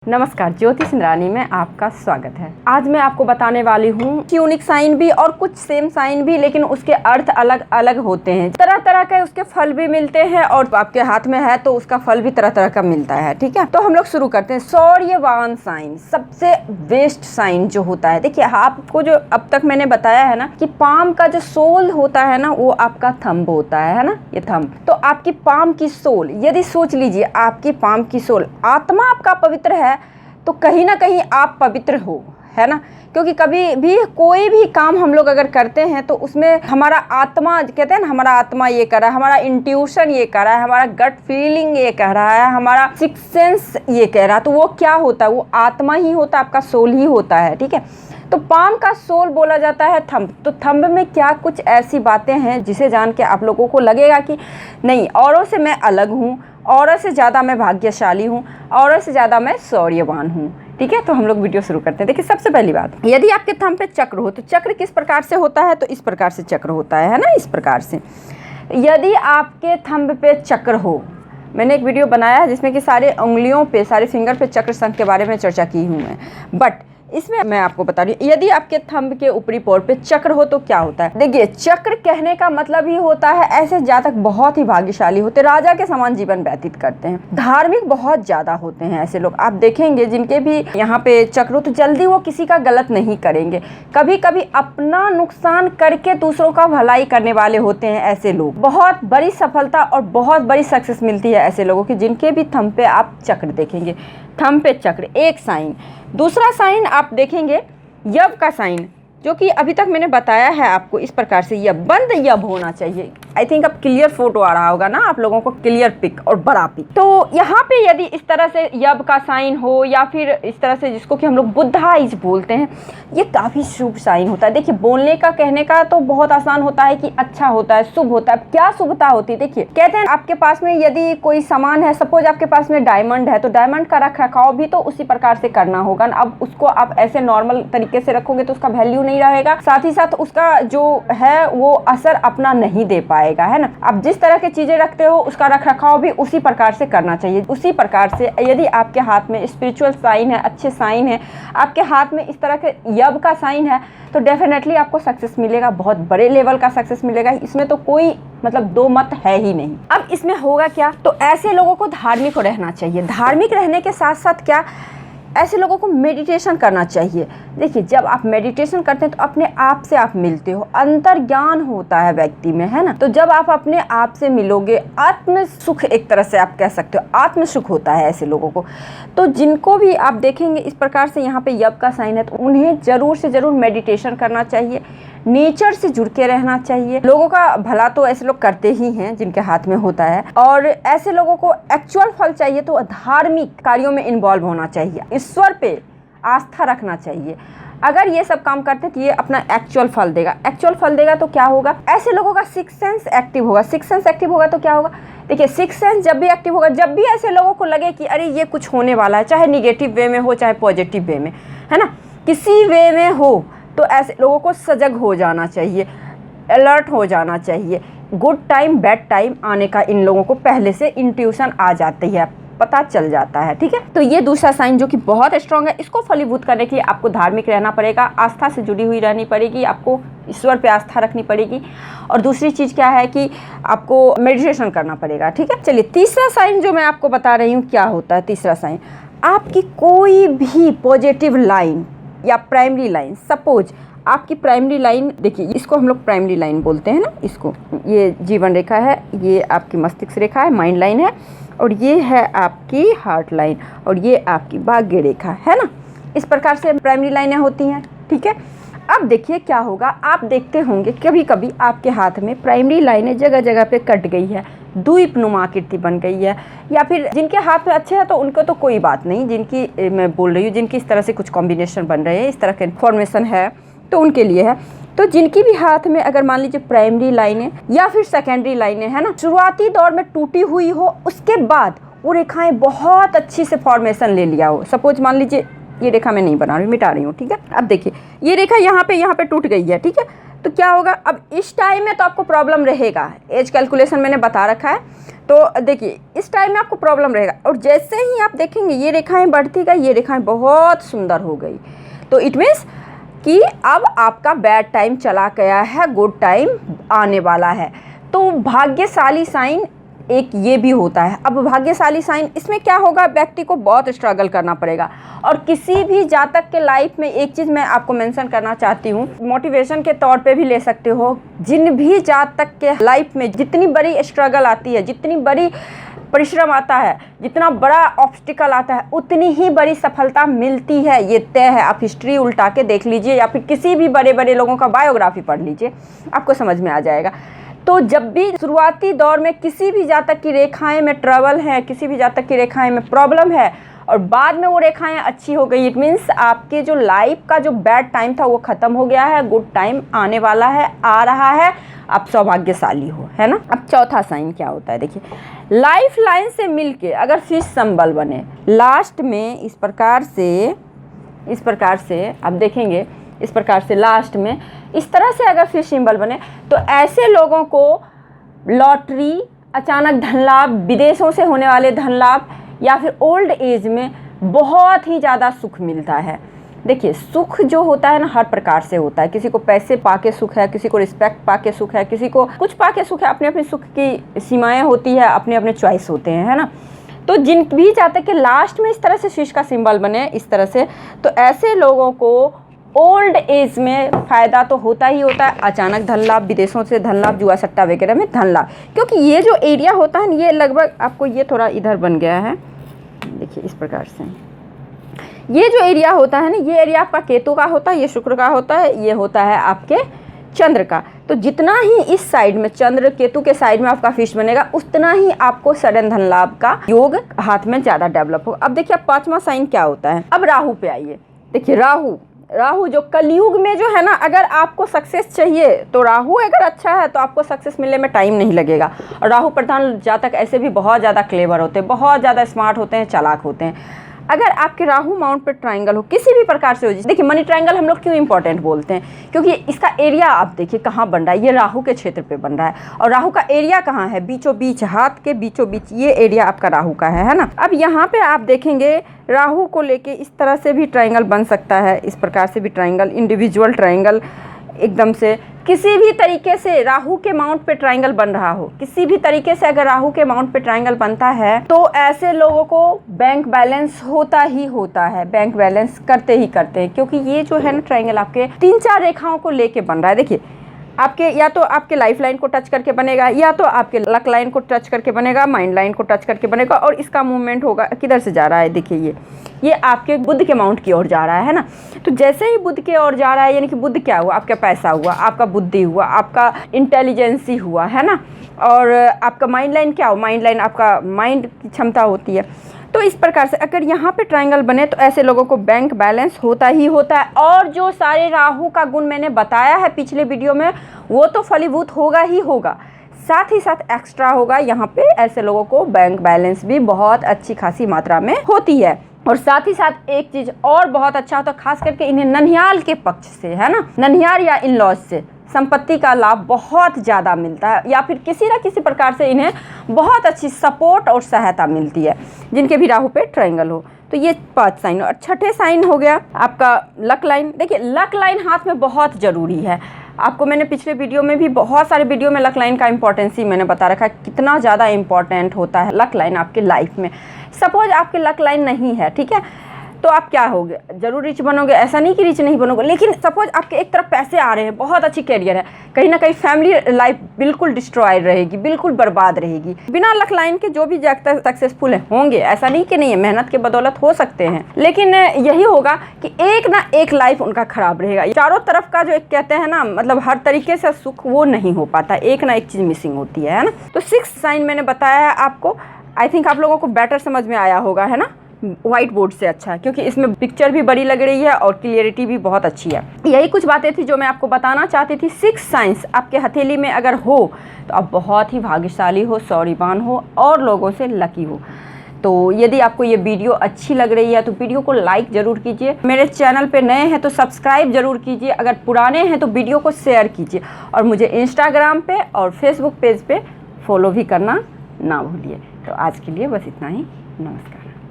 नमस्कार, ज्योति सिंधरानी में आपका स्वागत है। आज मैं आपको बताने वाली हूँ यूनिक साइन भी और कुछ सेम साइन भी, लेकिन उसके अर्थ अलग अलग होते हैं। तरह तरह के उसके फल भी मिलते हैं और आपके हाथ में है तो उसका फल भी तरह तरह का मिलता है। ठीक है, तो हम लोग शुरू करते हैं। सौर्यवान साइन सबसे बेस्ट साइन जो होता है, देखिए आपको जो अब तक मैंने बताया है ना कि पाम का जो सोल होता है ना वो आपका थंब होता है ना, ये थंब। तो आपकी पाम की सोल, यदि सोच लीजिए आपकी पाम की सोल, आत्मा आपका पवित्र है तो कहीं ना कहीं आप पवित्र हो, है ना। क्योंकि कभी भी कोई भी काम हम लोग अगर करते हैं तो उसमें हमारा आत्मा, कहते हैं ना, हमारा आत्मा ये कर रहा है, हमारा इंट्यूशन ये कर रहा है, हमारा गट फीलिंग ये कह रहा है, हमारा सिक्स सेंस ये कह रहा है, तो वो क्या होता है, वो आत्मा ही होता है, आपका सोल ही होता है। ठीक है, तो पाम का सोल बोला जाता है थंब। तो थंब में क्या कुछ ऐसी बातें हैं जिसे जान के आप लोगों को लगेगा कि नहीं, औरों से मैं अलग हूँ, औरों से ज़्यादा मैं भाग्यशाली हूँ, औरों से ज़्यादा मैं शौर्यवान हूँ। ठीक है, तो हम लोग वीडियो शुरू करते हैं। देखिए, सबसे पहली बात, यदि आपके थंब पे चक्र हो तो चक्र किस प्रकार से होता है, तो इस प्रकार से चक्र होता है ना, इस प्रकार से। यदि आपके थंब पे चक्र हो, मैंने एक वीडियो बनाया है जिसमें कि सारे उंगलियों पे, सारे फिंगर पे चक्र संख के बारे में चर्चा की हूँ मैं, बट इसमें मैं आपको बता रही हूँ यदि आपके थंब के ऊपरी पोर पे चक्र हो तो क्या होता है। देखिए, चक्र कहने का मतलब ही होता है ऐसे जातक बहुत ही भाग्यशाली होते, राजा के समान जीवन व्यतीत करते हैं, धार्मिक बहुत ज्यादा होते हैं ऐसे लोग। आप देखेंगे जिनके भी यहाँ पे चक्र हो तो जल्दी वो किसी का गलत नहीं करेंगे, कभी कभी अपना नुकसान करके दूसरों का भलाई करने वाले होते हैं ऐसे लोग। बहुत बड़ी सफलता और बहुत बड़ी सक्सेस मिलती है ऐसे लोगों की जिनके भी थंब पे आप चक्र देखेंगे। थंब पे चक्र एक साइन। दूसरा साइन आप देखेंगे यब का साइन, जो कि अभी तक मैंने बताया है आपको, इस प्रकार से यब, बंद यब होना चाहिए। आई थिंक अब क्लियर फोटो आ रहा होगा ना आप लोगों को, क्लियर पिक और बड़ा पिक। तो यहाँ पे यदि इस तरह से यब का साइन हो या फिर इस तरह से जिसको कि हम लोग बुद्धाइज बोलते हैं, ये काफ़ी शुभ साइन होता है। देखिए, बोलने का कहने का तो बहुत आसान होता है कि अच्छा होता है, शुभ होता है। क्या शुभता होती है, देखिए कहते हैं आपके पास में यदि कोई सामान है, सपोज आपके पास में डायमंड है, तो डायमंड का रख रखाव भी तो उसी प्रकार से करना होगा। अब उसको आप ऐसे नॉर्मल तरीके से रखोगे तो उसका वैल्यू नहीं रहेगा, साथ ही साथ उसका जो है वो असर अपना नहीं दे पाएगा, है ना। अब जिस तरह की चीजें रखते हो उसका रखरखाव भी उसी प्रकार से करना चाहिए। उसी प्रकार से यदि आपके हाथ में स्पिरिचुअल साइन है, अच्छे साइन है, आपके हाथ में इस तरह के यब का साइन है, तो डेफिनेटली आपको सक्सेस मिलेगा, बहुत बड़े लेवल का सक्सेस मिलेगा। इसमें तो कोई मतलब दो मत है ही नहीं। अब इसमें होगा क्या, तो ऐसे लोगों को धार्मिक रहना चाहिए। धार्मिक रहने के साथ साथ क्या, ऐसे लोगों को मेडिटेशन करना चाहिए। देखिए, जब आप मेडिटेशन करते हैं तो अपने आप से आप मिलते हो, अंतर ज्ञान होता है व्यक्ति में, है ना। तो जब आप अपने आप से मिलोगे, आत्म सुख, एक तरह से आप कह सकते हो आत्म सुख होता है ऐसे लोगों को। तो जिनको भी आप देखेंगे इस प्रकार से यहाँ पे यब का साइन है, तो उन्हें जरूर से जरूर मेडिटेशन करना चाहिए, नेचर से जुड़ के रहना चाहिए। लोगों का भला तो ऐसे लोग करते ही हैं जिनके हाथ में होता है, और ऐसे लोगों को एक्चुअल फल चाहिए तो धार्मिक कार्यों में इन्वॉल्व होना चाहिए, ईश्वर पे आस्था रखना चाहिए। अगर ये सब काम करते तो ये अपना एक्चुअल फल देगा। एक्चुअल फल देगा तो क्या होगा, ऐसे लोगों का सिक्स सेंस एक्टिव होगा। सिक्स सेंस एक्टिव होगा तो क्या होगा, देखिए सिक्स सेंस जब भी एक्टिव होगा, जब भी ऐसे लोगों को लगे कि अरे ये कुछ होने वाला है, चाहे निगेटिव वे में हो चाहे पॉजिटिव वे में, है ना, किसी वे में हो, तो ऐसे लोगों को सजग हो जाना चाहिए, अलर्ट हो जाना चाहिए। गुड टाइम बैड टाइम आने का इन लोगों को पहले से इंट्यूशन आ जाती है, पता चल जाता है। ठीक है, तो ये दूसरा साइन जो कि बहुत स्ट्रांग है, इसको फलीभूत करने के लिए आपको धार्मिक रहना पड़ेगा, आस्था से जुड़ी हुई रहनी पड़ेगी, आपको ईश्वर पे आस्था रखनी पड़ेगी। और दूसरी चीज़ क्या है कि आपको मेडिटेशन करना पड़ेगा। ठीक है, चलिए तीसरा साइन जो मैं आपको बता रही हूँ क्या होता है। तीसरा साइन, आपकी कोई भी पॉजिटिव लाइन या प्राइमरी लाइन, सपोज आपकी प्राइमरी लाइन, देखिए इसको हम लोग प्राइमरी लाइन बोलते हैं ना, इसको, ये जीवन रेखा है, ये आपकी मस्तिष्क रेखा है, माइंड लाइन है, और ये है आपकी हार्ट लाइन, और ये आपकी भाग्य रेखा है ना। इस प्रकार से प्राइमरी लाइनें होती हैं। ठीक है, अब देखिए क्या होगा, आप देखते होंगे कभी कभी आपके हाथ में प्राइमरी लाइनें जगह जगह पे कट गई है, द्वीपनुमा आकृति बन गई है, या फिर जिनके हाथ में अच्छे हैं तो उनको तो कोई बात नहीं, जिनकी मैं बोल रही हूँ जिनकी इस तरह से कुछ कॉम्बिनेशन बन रहे हैं, इस तरह के फॉर्मेशन है तो उनके लिए है। तो जिनकी भी हाथ में अगर मान लीजिए प्राइमरी लाइनें या फिर सेकेंडरी लाइनें, है ना, शुरुआती दौर में टूटी हुई हो, उसके बाद वो रेखाएं बहुत अच्छी से फॉर्मेशन ले लिया हो, सपोज मान लीजिए ये रेखा मैं नहीं बना रही हूँ, मिटा रही हूँ। ठीक है, अब देखिए ये रेखा यहाँ पे टूट गई है। ठीक है, तो क्या होगा, अब इस टाइम में तो आपको प्रॉब्लम रहेगा, एज कैलकुलेशन मैंने बता रखा है। तो देखिए इस टाइम में आपको प्रॉब्लम रहेगा, और जैसे ही आप देखेंगे ये रेखाएं बढ़ती गई, ये रेखाएं बहुत सुंदर हो गई, तो इट मीन्स कि अब आपका बैड टाइम चला गया है, गुड टाइम आने वाला है। तो भाग्यशाली साइन एक ये भी होता है। अब भाग्यशाली साइन, इसमें क्या होगा, व्यक्ति को बहुत स्ट्रगल करना पड़ेगा। और किसी भी जातक के लाइफ में एक चीज़ मैं आपको मेंशन करना चाहती हूँ, मोटिवेशन के तौर पे भी ले सकते हो, जिन भी जातक के लाइफ में जितनी बड़ी स्ट्रगल आती है, जितनी बड़ी परिश्रम आता है, जितना बड़ा ऑब्स्टिकल आता है, उतनी ही बड़ी सफलता मिलती है, ये तय है। आप हिस्ट्री उल्टा के देख लीजिए या फिर किसी भी बड़े बड़े लोगों का बायोग्राफी पढ़ लीजिए, आपको समझ में आ जाएगा। तो जब भी शुरुआती दौर में किसी भी जातक की रेखाएं में ट्रबल है, किसी भी जातक की रेखाएं में प्रॉब्लम है, और बाद में वो रेखाएं अच्छी हो गई, इट मीन्स आपके जो लाइफ का जो बैड टाइम था वो ख़त्म हो गया है, गुड टाइम आने वाला है, आ रहा है, आप सौभाग्यशाली हो, है ना। अब चौथा साइन क्या होता है, देखिए लाइफ लाइन से मिलके अगर फिश संबल बने लास्ट में, इस प्रकार से आप देखेंगे, इस प्रकार से लास्ट में इस तरह से अगर फिश सिंबल बने, तो ऐसे लोगों को लॉटरी, अचानक धन लाभ, विदेशों से होने वाले धन लाभ, या फिर ओल्ड एज में बहुत ही ज़्यादा सुख मिलता है। देखिए सुख जो होता है ना, हर प्रकार से होता है। किसी को पैसे पाके सुख है, किसी को रिस्पेक्ट पाके सुख है, किसी को कुछ पाके सुख है। अपने अपने सुख की सीमाएं होती है, अपने अपने चॉइस होते हैं, है ना। तो जिन भी जातक के लास्ट में इस तरह से फिश का सिंबल बने, इस तरह से, तो ऐसे लोगों को ओल्ड एज में फ़ायदा तो होता ही होता है। अचानक धन लाभ, विदेशों से धन लाभ, जुआ सट्टा वगैरह में धन लाभ, क्योंकि ये जो एरिया होता है ये लगभग आपको, ये थोड़ा इधर बन गया है, देखिए इस प्रकार से, ये जो एरिया होता है ना, ये एरिया आपका केतु का होता है, ये शुक्र का होता है, ये होता है आपके चंद्र का। तो जितना ही इस साइड में चंद्र केतु के साइड में आपका फिश बनेगा, उतना ही आपको सडन धन लाभ का योग हाथ में ज़्यादा डेवलप होगा। अब देखिए अब पांचवा साइन क्या होता है। अब राहु पे आइए। देखिए राहु जो कलयुग में जो है ना, अगर आपको सक्सेस चाहिए तो राहु अगर अच्छा है तो आपको सक्सेस मिलने में टाइम नहीं लगेगा। और राहु प्रधान जातक ऐसे भी बहुत ज़्यादा क्लेवर होते हैं, बहुत ज़्यादा स्मार्ट होते हैं, चालाक होते हैं। अगर आपके राहु माउंट पे ट्रायंगल हो किसी भी प्रकार से हो, देखिए मनी ट्रायंगल हम लोग क्यों इंपॉर्टेंट बोलते हैं, क्योंकि इसका एरिया आप देखिए कहाँ बन रहा है, ये राहु के क्षेत्र पे बन रहा है। और राहु का एरिया कहाँ है, बीचों बीच, हाथ के बीचों बीच, ये एरिया आपका राहु का है ना। अब यहाँ पे आप देखेंगे राहु को लेके इस तरह से भी ट्रायंगल बन सकता है, इस प्रकार से भी ट्रायंगल, इंडिविजुअल ट्रायंगल, एकदम से किसी भी तरीके से राहु के माउंट पे ट्रायंगल बन रहा हो, किसी भी तरीके से अगर राहु के माउंट पे ट्रायंगल बनता है, तो ऐसे लोगों को बैंक बैलेंस होता ही होता है, बैंक बैलेंस करते ही करते हैं। क्योंकि ये जो है ना ट्रायंगल आपके 3-4 रेखाओं को लेके बन रहा है। देखिए आपके या तो आपके लाइफ लाइन को टच करके बनेगा, या तो आपके लक लाइन को टच करके बनेगा, माइंड लाइन को टच करके बनेगा। और इसका मूवमेंट होगा किधर से जा रहा है, देखिए ये आपके बुध के माउंट की ओर जा रहा है ना। तो जैसे ही बुध की ओर जा रहा है, यानी कि बुध क्या हुआ, आपका पैसा हुआ, आपका बुद्धि हुआ, आपका इंटेलिजेंसी हुआ, है ना। और आपका माइंड लाइन क्या हो, माइंड लाइन आपका माइंड की क्षमता होती है। तो इस प्रकार से अगर यहाँ पे ट्रायंगल बने तो ऐसे लोगों को बैंक बैलेंस होता ही होता है। और जो सारे राहु का गुण मैंने बताया है पिछले वीडियो में, वो तो फलीभूत होगा ही होगा, साथ ही साथ एक्स्ट्रा होगा। यहाँ पे ऐसे लोगों को बैंक बैलेंस भी बहुत अच्छी खासी मात्रा में होती है। और साथ ही साथ एक चीज़ और बहुत अच्छा होता है, खास करके इन्हें ननिहाल के पक्ष से, है ना, ननिहाल या इन लॉज से संपत्ति का लाभ बहुत ज़्यादा मिलता है, या फिर किसी न किसी प्रकार से इन्हें बहुत अच्छी सपोर्ट और सहायता मिलती है, जिनके भी राहु पे ट्रायंगल हो। तो ये 5 साइन। और छठे साइन हो गया आपका लक लाइन। देखिए लक लाइन हाथ में बहुत ज़रूरी है। आपको मैंने पिछले वीडियो में भी, बहुत सारे वीडियो में लक लाइन का इंपॉर्टेंस ही मैंने बता रखा है, कितना ज़्यादा इंपॉर्टेंट होता है लक लाइन आपके लाइफ में। सपोज आपके लक लाइन नहीं है, ठीक है, तो आप क्या होगे, जरूर रिच बनोगे, ऐसा नहीं कि रिच नहीं बनोगे, लेकिन सपोज आपके एक तरफ पैसे आ रहे हैं, बहुत अच्छी कैरियर है, कहीं ना कहीं फैमिली लाइफ बिल्कुल डिस्ट्रॉय रहेगी, बिल्कुल बर्बाद रहेगी। बिना लक लाइन के जो भी जातक सक्सेसफुल होंगे, ऐसा नहीं कि नहीं है, मेहनत के बदौलत हो सकते हैं, लेकिन यही होगा कि एक ना एक लाइफ उनका खराब रहेगा। चारों तरफ का जो एक कहते हैं ना, मतलब हर तरीके से सुख वो नहीं हो पाता, एक ना एक चीज़ मिसिंग होती है ना। तो 6 साइन मैंने बताया है आपको, आई थिंक आप लोगों को बेटर समझ में आया होगा, है ना, व्हाइट बोर्ड से अच्छा, क्योंकि इसमें पिक्चर भी बड़ी लग रही है और क्लियरिटी भी बहुत अच्छी है। यही कुछ बातें थी जो मैं आपको बताना चाहती थी। 6 साइंस आपके हथेली में अगर हो तो आप बहुत ही भाग्यशाली हो, सौर्यवान हो और लोगों से लकी हो। तो यदि आपको ये वीडियो अच्छी लग रही है तो वीडियो को लाइक ज़रूर कीजिए। मेरे चैनल पे नए हैं तो सब्सक्राइब ज़रूर कीजिए। अगर पुराने हैं तो वीडियो को शेयर कीजिए और मुझे इंस्टाग्राम पे और फेसबुक पेज पे फॉलो भी करना ना भूलिए। तो आज के लिए बस इतना ही। नमस्कार।